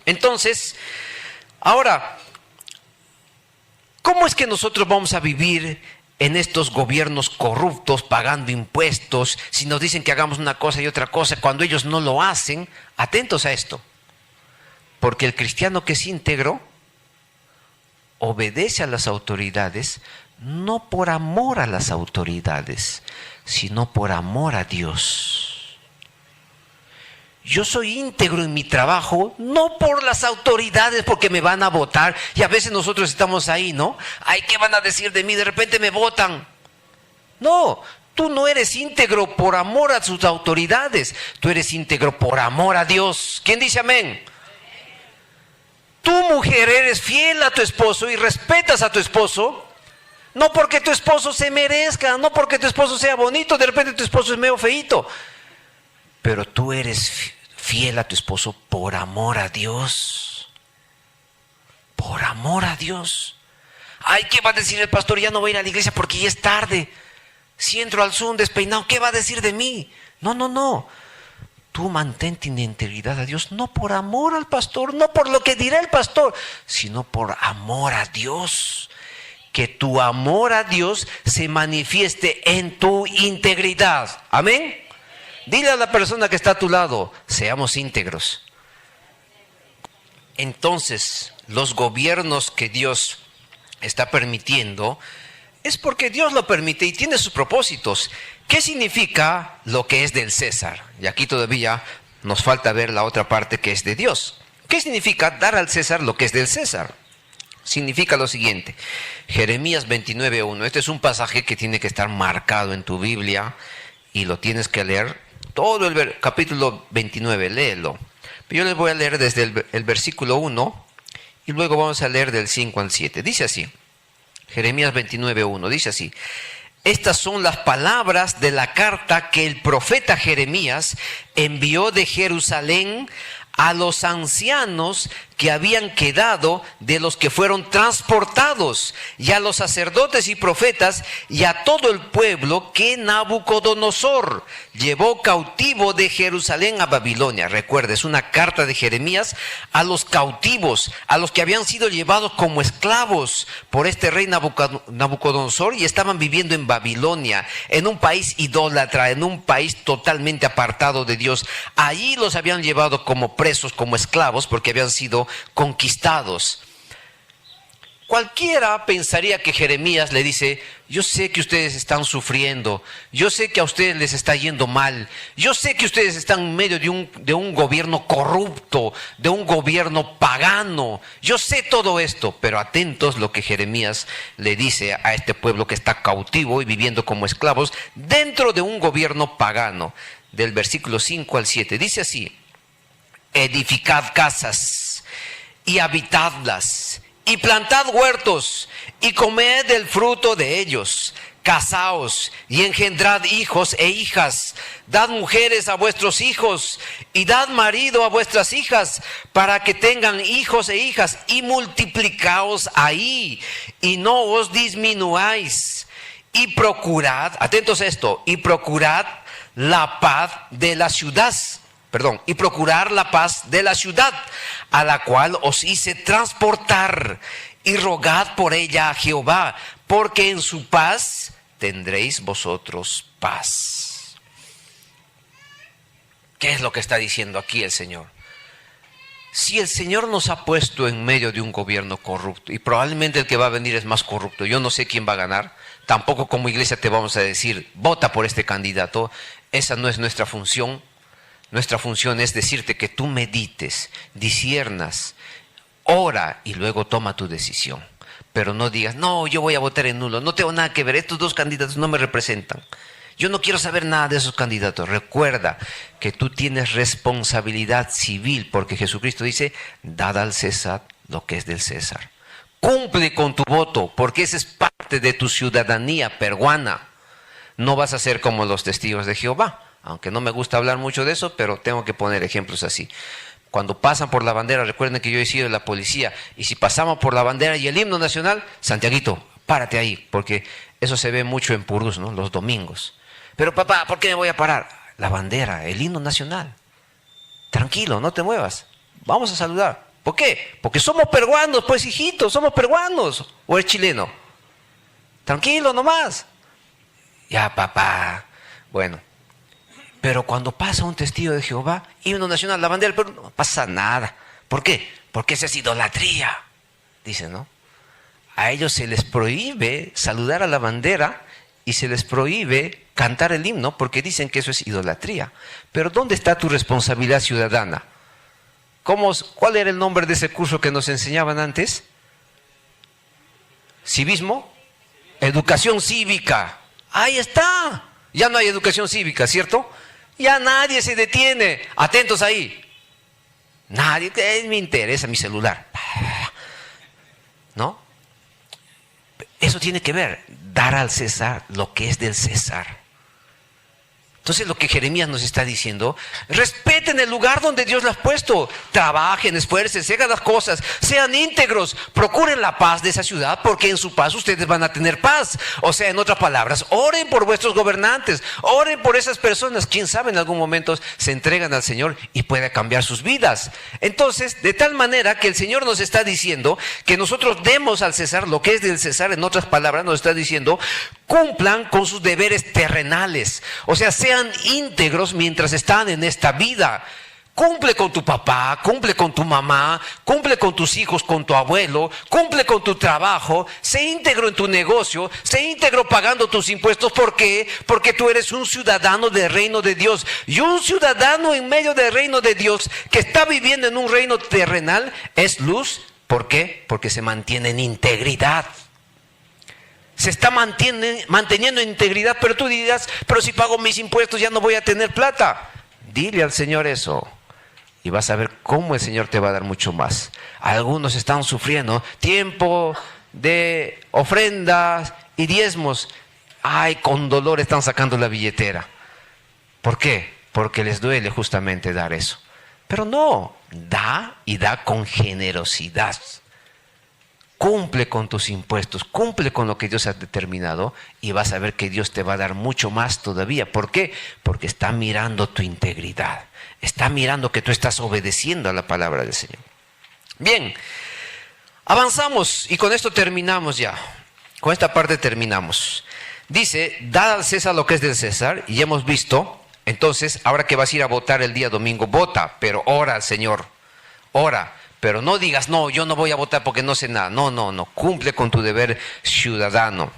Entonces, ahora, ¿cómo es que nosotros vamos a vivir en estos gobiernos corruptos, pagando impuestos, si nos dicen que hagamos una cosa y otra cosa, cuando ellos no lo hacen? Atentos a esto. Porque el cristiano que es íntegro obedece a las autoridades, no por amor a las autoridades, sino por amor a Dios. Yo soy íntegro en mi trabajo, no por las autoridades, porque me van a votar. Y a veces nosotros estamos ahí, ¿no? Ay, ¿qué van a decir de mí? De repente me votan. No, tú no eres íntegro por amor a sus autoridades. Tú eres íntegro por amor a Dios. ¿Quién dice amén? Tú, mujer, eres fiel a tu esposo y respetas a tu esposo. No porque tu esposo se merezca, no porque tu esposo sea bonito, de repente tu esposo es medio feíto. Pero tú eres fiel a tu esposo por amor a Dios. Por amor a Dios. Ay, ¿qué va a decir el pastor? Ya no voy a ir a la iglesia porque ya es tarde. Si entro al Zoom despeinado, ¿qué va a decir de mí? No. Tú mantente en integridad a Dios, no por amor al pastor, no por lo que dirá el pastor, sino por amor a Dios. Que tu amor a Dios se manifieste en tu integridad. Amén. Dile a la persona que está a tu lado, seamos íntegros. Entonces, los gobiernos que Dios está permitiendo es porque Dios lo permite y tiene sus propósitos. ¿Qué significa lo que es del César? Y aquí todavía nos falta ver la otra parte que es de Dios. ¿Qué significa dar al César lo que es del César? Significa lo siguiente. Jeremías 29:1. Este es un pasaje que tiene que estar marcado en tu Biblia y lo tienes que leer. Todo el capítulo 29, léelo. Pero yo les voy a leer desde el versículo 1 y luego vamos a leer del 5 al 7. Dice así, Jeremías 29:1, dice así. Estas son las palabras de la carta que el profeta Jeremías envió de Jerusalén a los ancianos que habían quedado de los que fueron transportados, y a los sacerdotes y profetas, y a todo el pueblo que Nabucodonosor llevó cautivo de Jerusalén a Babilonia. Recuerda, es una carta de Jeremías a los cautivos, a los que habían sido llevados como esclavos por este rey Nabucodonosor y estaban viviendo en Babilonia, en un país idólatra, en un país totalmente apartado de Dios. Allí los habían llevado como presos, como esclavos, porque habían sido conquistados. Cualquiera pensaría que Jeremías le dice: yo sé que ustedes están sufriendo, yo sé que a ustedes les está yendo mal, yo sé que ustedes están en medio de un gobierno corrupto, de un gobierno pagano, yo sé todo esto. Pero atentos lo que Jeremías le dice a este pueblo que está cautivo y viviendo como esclavos dentro de un gobierno pagano. Del versículo 5 al 7 dice así: edificad casas y habitadlas, y plantad huertos, y comed el fruto de ellos. Casaos y engendrad hijos e hijas, dad mujeres a vuestros hijos, y dad marido a vuestras hijas, para que tengan hijos e hijas, y multiplicaos ahí, y no os disminuáis. Y procurad, atentos a esto, y procurad la paz de la ciudad. Y procurar la paz de la ciudad, a la cual os hice transportar, y rogad por ella a Jehová, porque en su paz tendréis vosotros paz. ¿Qué es lo que está diciendo aquí el Señor? Si el Señor nos ha puesto en medio de un gobierno corrupto, y probablemente el que va a venir es más corrupto, yo no sé quién va a ganar, tampoco como iglesia te vamos a decir, vota por este candidato, esa no es nuestra función. Nuestra función es decirte que tú medites, disiernas, ora y luego toma tu decisión. Pero no digas, no, yo voy a votar en nulo, no tengo nada que ver, estos dos candidatos no me representan. Yo no quiero saber nada de esos candidatos. Recuerda que tú tienes responsabilidad civil, porque Jesucristo dice, dad al César lo que es del César. Cumple con tu voto, porque esa es parte de tu ciudadanía peruana. No vas a ser como los testigos de Jehová, aunque no me gusta hablar mucho de eso, pero tengo que poner ejemplos así. Cuando pasan por la bandera, recuerden que yo he sido de la policía, y si pasamos por la bandera y el himno nacional, Santiaguito, párate ahí, porque eso se ve mucho en Purús, ¿no? Los domingos. Pero papá, ¿por qué me voy a parar? La bandera, el himno nacional. Tranquilo, no te muevas. Vamos a saludar. ¿Por qué? Porque somos peruanos, pues hijitos, somos peruanos. ¿O eres chileno? Tranquilo nomás. Ya, papá. Bueno. Pero cuando pasa un testigo de Jehová, himno nacional, la bandera del Perú, no pasa nada. ¿Por qué? Porque esa es idolatría. Dicen, ¿no? A ellos se les prohíbe saludar a la bandera y se les prohíbe cantar el himno porque dicen que eso es idolatría. Pero ¿dónde está tu responsabilidad ciudadana? ¿Cuál era el nombre de ese curso que nos enseñaban antes? ¿Civismo? Educación cívica. Ahí está. Ya no hay educación cívica, ¿cierto? Ya nadie se detiene. Atentos ahí. Nadie, me interesa mi celular. ¿No? Eso tiene que ver, dar al César lo que es del César. Entonces lo que Jeremías nos está diciendo, respeten el lugar donde Dios los ha puesto, trabajen, esfuercen, hagan las cosas, sean íntegros, procuren la paz de esa ciudad, porque en su paz ustedes van a tener paz. O sea, en otras palabras, oren por vuestros gobernantes, oren por esas personas, quién sabe en algún momento se entregan al Señor y puede cambiar sus vidas. Entonces, de tal manera que el Señor nos está diciendo que nosotros demos al César lo que es del César, en otras palabras nos está diciendo, cumplan con sus deberes terrenales, o sea, sean íntegros mientras están en esta vida. Cumple con tu papá, cumple con tu mamá, cumple con tus hijos, con tu abuelo, cumple con tu trabajo, sé íntegro en tu negocio, sé íntegro pagando tus impuestos. ¿Por qué? Porque tú eres un ciudadano del reino de Dios. Y un ciudadano en medio del reino de Dios que está viviendo en un reino terrenal es luz. ¿Por qué? Porque se mantiene en integridad. Se está manteniendo en integridad, pero tú dirás, pero si pago mis impuestos ya no voy a tener plata. Dile al Señor eso y vas a ver cómo el Señor te va a dar mucho más. Algunos están sufriendo tiempo de ofrendas y diezmos. Ay, con dolor están sacando la billetera. ¿Por qué? Porque les duele justamente dar eso. Pero no, da y da con generosidad. Cumple con tus impuestos, cumple con lo que Dios ha determinado y vas a ver que Dios te va a dar mucho más todavía. ¿Por qué? Porque está mirando tu integridad, está mirando que tú estás obedeciendo a la palabra del Señor. Bien, avanzamos y con esto terminamos ya. Con esta parte terminamos. Dice, dad al César lo que es del César, y hemos visto, entonces, ahora que vas a ir a votar el día domingo, vota, pero ora al Señor, ora. Pero no digas, no, yo no voy a votar porque no sé nada. No, cumple con tu deber ciudadano.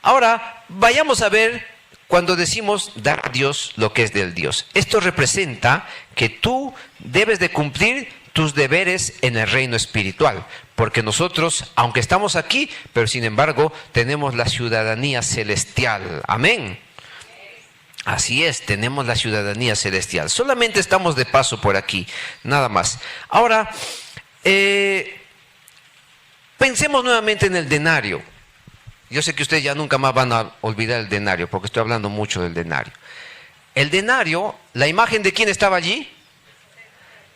Ahora, vayamos a ver cuando decimos dar a Dios lo que es del Dios. Esto representa que tú debes de cumplir tus deberes en el reino espiritual. Porque nosotros, aunque estamos aquí, pero sin embargo, tenemos la ciudadanía celestial. Amén. Así es, tenemos la ciudadanía celestial. Solamente estamos de paso por aquí, nada más. Ahora, pensemos nuevamente en el denario. Yo sé que ustedes ya nunca más van a olvidar el denario, porque estoy hablando mucho del denario. El denario, ¿la imagen de quién estaba allí?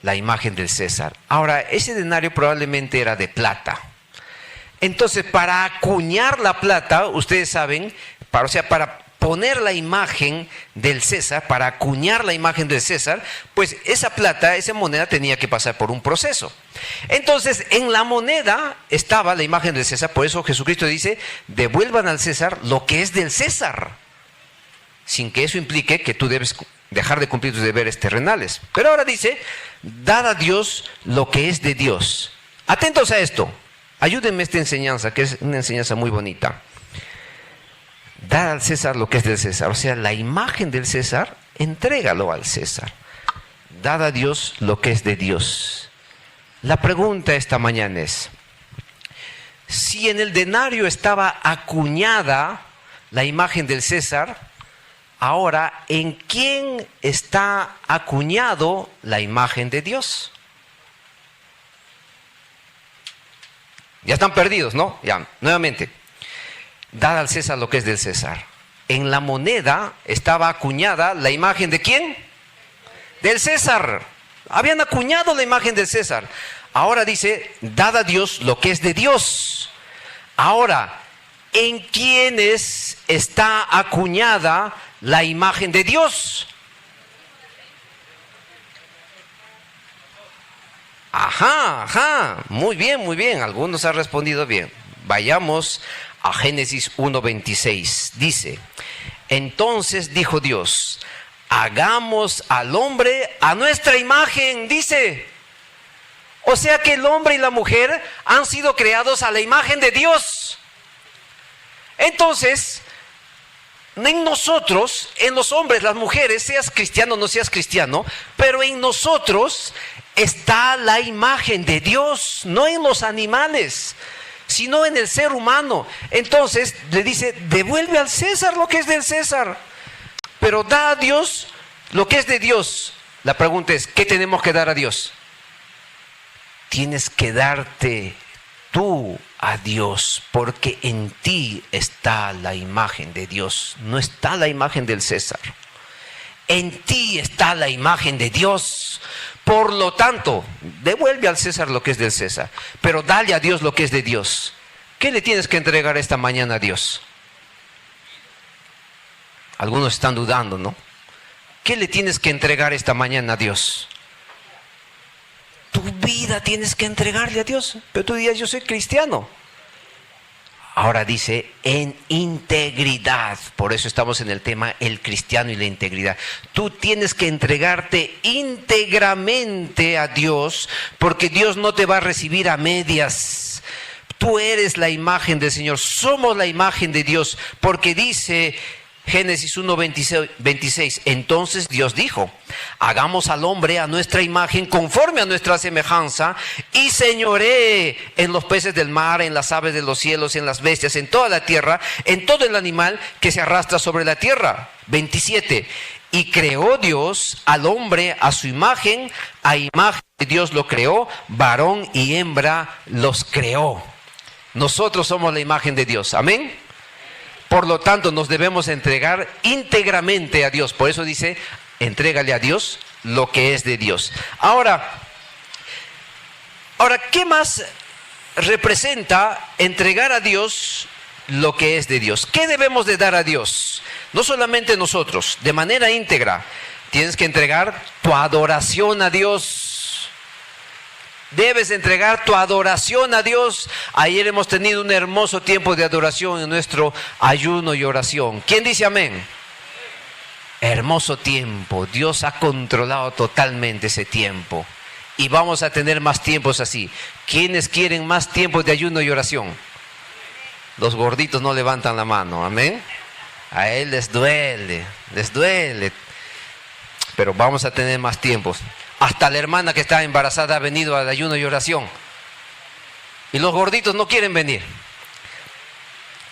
La imagen del César. Ahora, ese denario probablemente era de plata. Entonces, para acuñar la plata, ustedes saben, para poner la imagen del César, para acuñar la imagen del César, pues esa plata, esa moneda tenía que pasar por un proceso. Entonces, en la moneda estaba la imagen del César, por eso Jesucristo dice, devuelvan al César lo que es del César. sin que eso implique que tú debes dejar de cumplir tus deberes terrenales. Pero ahora dice, dad a Dios lo que es de Dios. Atentos a esto. Ayúdenme esta enseñanza, que es una enseñanza muy bonita. Dar al César lo que es del César. O sea, la imagen del César, entrégalo al César. Dad a Dios lo que es de Dios. La pregunta esta mañana es, si en el denario estaba acuñada la imagen del César, ahora, ¿en quién está acuñado la imagen de Dios? Ya están perdidos, ¿no? Ya, nuevamente. Dad al César lo que es del César. En la moneda estaba acuñada la imagen ¿de quién? Del César. Habían acuñado la imagen del César. Ahora dice, dad a Dios lo que es de Dios. Ahora, ¿en quiénes está acuñada la imagen de Dios? Ajá, muy bien, algunos han respondido bien. Vayamos a Génesis 1:26, dice, entonces dijo Dios, hagamos al hombre a nuestra imagen, dice. O sea que el hombre y la mujer han sido creados a la imagen de Dios. Entonces, en nosotros, en los hombres, las mujeres, seas cristiano o no seas cristiano, pero en nosotros está la imagen de Dios, no en los animales, sino en el ser humano. Entonces le dice, devuelve al César lo que es del César, pero da a Dios lo que es de Dios. La pregunta es, ¿qué tenemos que dar a Dios? Tienes que darte tú a Dios, porque en ti está la imagen de Dios, no está la imagen del César. En ti está la imagen de Dios. Por lo tanto, devuelve al César lo que es del César, pero dale a Dios lo que es de Dios. ¿Qué le tienes que entregar esta mañana a Dios? Algunos están dudando, ¿no? ¿Qué le tienes que entregar esta mañana a Dios? Tu vida tienes que entregarle a Dios. Pero tú dirías, yo soy cristiano. Ahora dice, en integridad. Por eso estamos en el tema, el cristiano y la integridad. Tú tienes que entregarte íntegramente a Dios, porque Dios no te va a recibir a medias. Tú eres la imagen del Señor, somos la imagen de Dios, porque dice Génesis 1:26, entonces Dios dijo, hagamos al hombre a nuestra imagen, conforme a nuestra semejanza, y señoree en los peces del mar, en las aves de los cielos, en las bestias, en toda la tierra, en todo el animal que se arrastra sobre la tierra. 27, y creó Dios al hombre a su imagen, a imagen de Dios lo creó, varón y hembra los creó. Nosotros somos la imagen de Dios, amén. Por lo tanto, nos debemos entregar íntegramente a Dios. Por eso dice, entrégale a Dios lo que es de Dios. Ahora, ¿qué más representa entregar a Dios lo que es de Dios? ¿Qué debemos de dar a Dios? No solamente nosotros, de manera íntegra. Tienes que entregar tu adoración a Dios. Debes entregar tu adoración a Dios. Ayer hemos tenido un hermoso tiempo de adoración en nuestro ayuno y oración. ¿Quién dice amén? Hermoso tiempo. Dios ha controlado totalmente ese tiempo. Y vamos a tener más tiempos así. ¿Quiénes quieren más tiempos de ayuno y oración? Los gorditos no levantan la mano. Amén. A él les duele. Pero vamos a tener más tiempos. Hasta la hermana que está embarazada ha venido al ayuno y oración. Y los gorditos no quieren venir.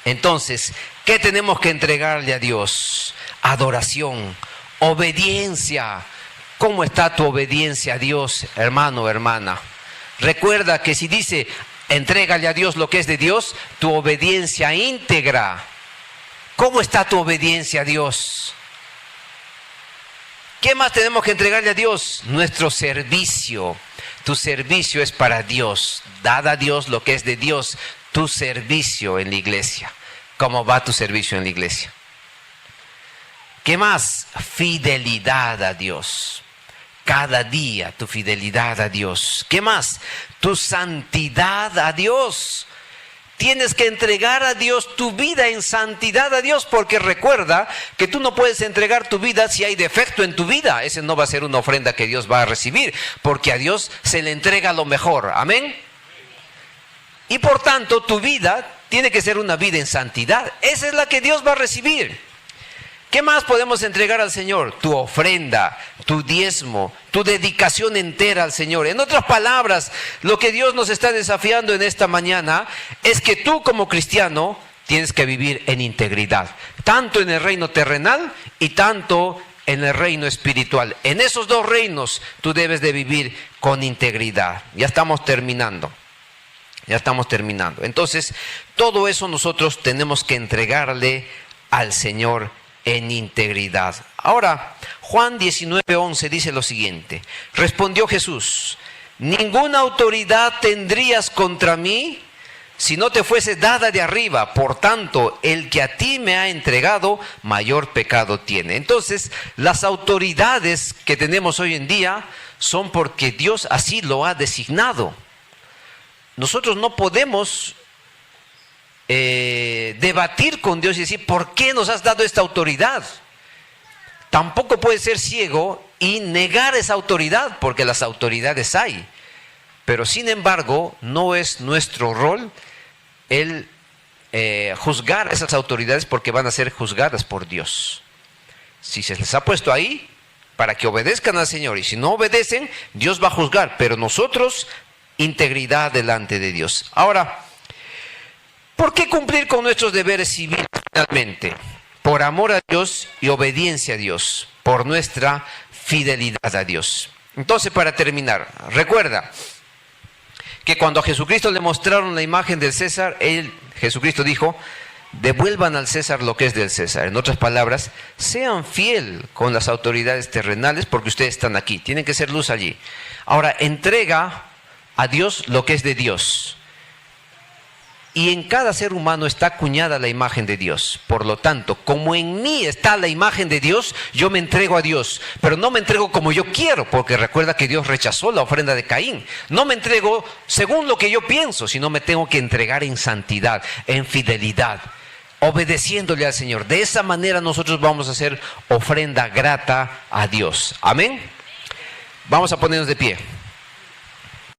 Entonces, ¿qué tenemos que entregarle a Dios? Adoración, obediencia. ¿Cómo está tu obediencia a Dios, hermano o hermana? Recuerda que si dice, entrégale a Dios lo que es de Dios, tu obediencia íntegra. ¿Cómo está tu obediencia a Dios? ¿Qué más tenemos que entregarle a Dios? Nuestro servicio. Tu servicio es para Dios. Dad a Dios lo que es de Dios. Tu servicio en la iglesia. ¿Cómo va tu servicio en la iglesia? ¿Qué más? Fidelidad a Dios. Cada día tu fidelidad a Dios. ¿Qué más? Tu santidad a Dios. Tienes que entregar a Dios tu vida en santidad a Dios, porque recuerda que tú no puedes entregar tu vida si hay defecto en tu vida. Ese no va a ser una ofrenda que Dios va a recibir, porque a Dios se le entrega lo mejor. Amén. Y por tanto, tu vida tiene que ser una vida en santidad. Esa es la que Dios va a recibir. ¿Qué más podemos entregar al Señor? Tu ofrenda, tu diezmo, tu dedicación entera al Señor. En otras palabras, lo que Dios nos está desafiando en esta mañana es que tú como cristiano tienes que vivir en integridad, tanto en el reino terrenal y tanto en el reino espiritual. En esos dos reinos tú debes de vivir con integridad. Ya estamos terminando. Entonces, todo eso nosotros tenemos que entregarle al Señor en integridad. Ahora, Juan 19:11 dice lo siguiente: respondió Jesús: ninguna autoridad tendrías contra mí si no te fuese dada de arriba. Por tanto, el que a ti me ha entregado, mayor pecado tiene. Entonces, las autoridades que tenemos hoy en día son porque Dios así lo ha designado. Nosotros no podemos debatir con Dios y decir, ¿por qué nos has dado esta autoridad? Tampoco puede ser ciego y negar esa autoridad, porque las autoridades hay. Pero sin embargo, no es nuestro rol el juzgar esas autoridades, porque van a ser juzgadas por Dios. Si se les ha puesto ahí, para que obedezcan al Señor, y si no obedecen, Dios va a juzgar, pero nosotros, integridad delante de Dios. Ahora, ¿por qué cumplir con nuestros deberes civiles finalmente? Por amor a Dios y obediencia a Dios, por nuestra fidelidad a Dios. Entonces, para terminar, recuerda que cuando a Jesucristo le mostraron la imagen del César, Jesucristo dijo, devuelvan al César lo que es del César. En otras palabras, sean fiel con las autoridades terrenales, porque ustedes están aquí, tienen que ser luz allí. Ahora, entrega a Dios lo que es de Dios. Y en cada ser humano está acuñada la imagen de Dios. Por lo tanto, como en mí está la imagen de Dios, yo me entrego a Dios. Pero no me entrego como yo quiero, porque recuerda que Dios rechazó la ofrenda de Caín. No me entrego según lo que yo pienso, sino me tengo que entregar en santidad, en fidelidad, obedeciéndole al Señor. De esa manera nosotros vamos a hacer ofrenda grata a Dios. Amén. Vamos a ponernos de pie.